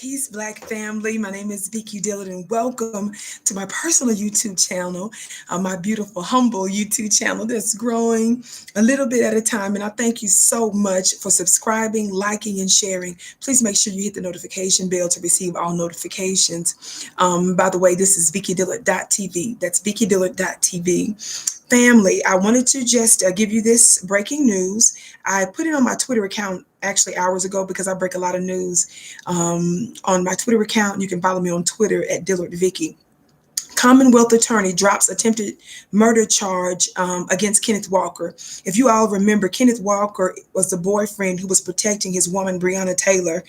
Peace, Black family. My name is Vicky Dillard, and welcome to my personal YouTube channel, my beautiful, humble YouTube channel that's growing a little bit at a time. And I thank you so much for subscribing, liking, and sharing. Please make sure you hit the notification bell to receive all notifications. By the way, this is VickyDillard.tv. That's VickyDillard.tv. Family, I wanted to just give you this breaking news. I put it on my Twitter account actually hours ago because I break a lot of news on my Twitter account. You can follow me on Twitter at DillardVicky. Commonwealth attorney drops attempted murder charge against Kenneth Walker. If you all remember, Kenneth Walker was the boyfriend who was protecting his woman, Breonna Taylor,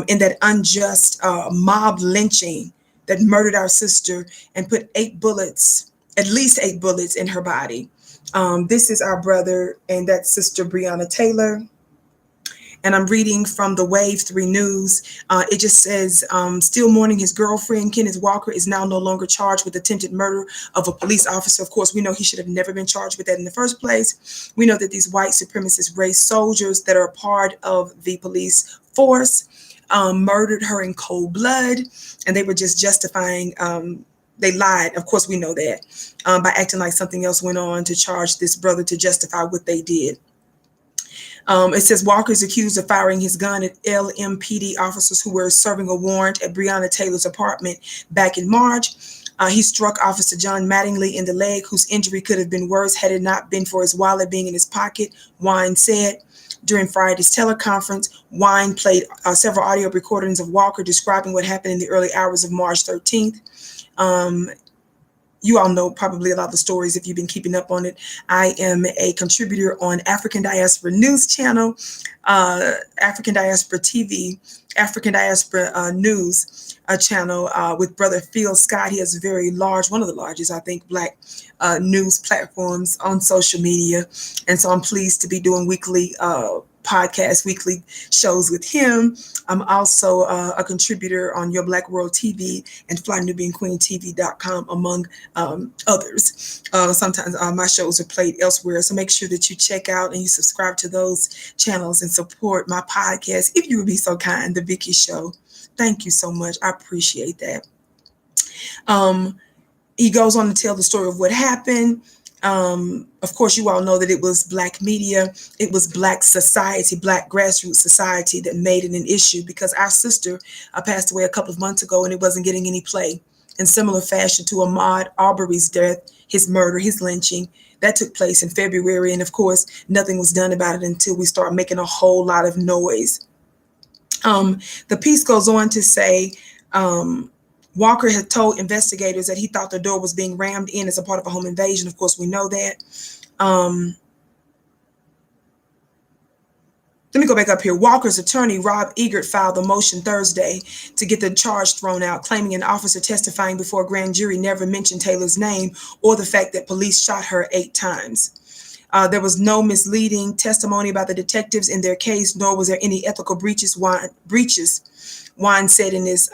in that unjust mob lynching that murdered our sister and put at least eight bullets in her body. This is our brother and that sister, Breonna Taylor. And I'm reading from the Wave 3 News. It just says, still mourning his girlfriend, Kenneth Walker is now no longer charged with attempted murder of a police officer. Of course, we know he should have never been charged with that in the first place. We know that these white supremacist race soldiers that are a part of the police force murdered her in cold blood, and they were just justifying they lied, of course we know that, by acting like something else went on to charge this brother to justify what they did. It says Walker is accused of firing his gun at LMPD officers who were serving a warrant at Breonna Taylor's apartment back in March. He struck Officer John Mattingly in the leg, whose injury could have been worse had it not been for his wallet being in his pocket, Wine said. During Friday's teleconference, Wine played several audio recordings of Walker describing what happened in the early hours of March 13th. You all know probably a lot of the stories if you've been keeping up on it. I am a contributor on African Diaspora News Channel, African Diaspora TV, African Diaspora News channel with Brother Phil Scott. He has a very large, one of the largest, I think, Black news platforms on social media. And so I'm pleased to be doing weekly podcast, weekly shows with him. I'm also a contributor on YourBlackWorldTV and FlyNubianqueenTV.com, among others. Sometimes my shows are played elsewhere, so make sure that you check out and you subscribe to those channels and support my podcast, if you would be so kind, The Vicky Show. Thank you so much. I appreciate that. He goes on to tell the story of what happened. Of course, you all know that it was Black media, it was Black society, Black grassroots society that made it an issue, because our sister passed away a couple of months ago and it wasn't getting any play. In similar fashion to Ahmaud Arbery's death, his murder, his lynching, that took place in February. And of course, nothing was done about it until we start making a whole lot of noise. The piece goes on to say, Walker had told investigators that he thought the door was being rammed in as a part of a home invasion. Of course, we know that. Let me go back up here. Walker's attorney, Rob Eagert, filed a motion Thursday to get the charge thrown out, claiming an officer testifying before a grand jury never mentioned Taylor's name or the fact that police shot her 8 times. There was no misleading testimony about the detectives in their case, nor was there any ethical breaches, Wine said in his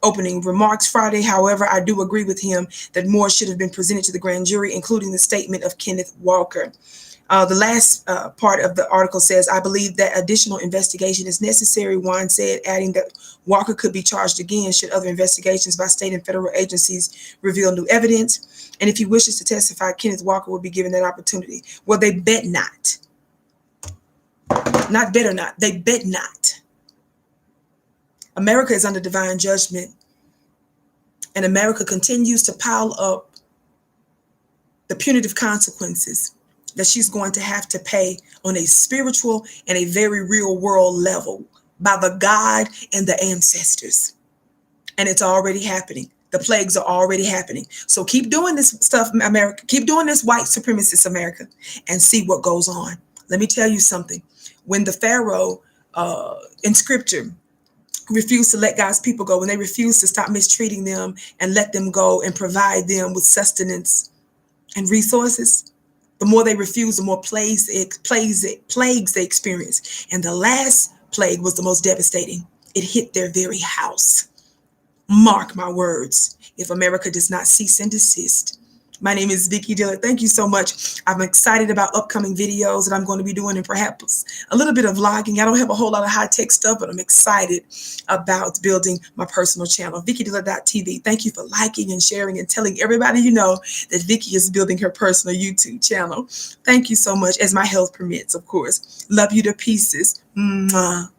opening remarks Friday. However, I do agree with him that more should have been presented to the grand jury, including the statement of Kenneth Walker. The last part of the article says, I believe that additional investigation is necessary, Wine said, adding that Walker could be charged again should other investigations by state and federal agencies reveal new evidence. And if he wishes to testify, Kenneth Walker will be given that opportunity. Well, they bet not. Not better not. They bet not. America is under divine judgment, and America continues to pile up the punitive consequences that she's going to have to pay on a spiritual and a very real world level by the God and the ancestors. And it's already happening. The plagues are already happening. So keep doing this stuff, America. Keep doing this, white supremacist America, and see what goes on. Let me tell you something. When the Pharaoh in scripture refused to let God's people go, when they refused to stop mistreating them and let them go and provide them with sustenance and resources, the more they refused, the more plagues they experienced. And the last plague was the most devastating. It hit their very house. Mark my words. If America does not cease and desist, My name is Vicki Dillard. Thank you so much. I'm excited about upcoming videos that I'm going to be doing and perhaps a little bit of vlogging. I don't have a whole lot of high-tech stuff, but I'm excited about building my personal channel, VickiDillard.tv. Thank you for liking and sharing and telling everybody you know that Vicki is building her personal YouTube channel. Thank you so much, as my health permits, of course. Love you to pieces. Mwah.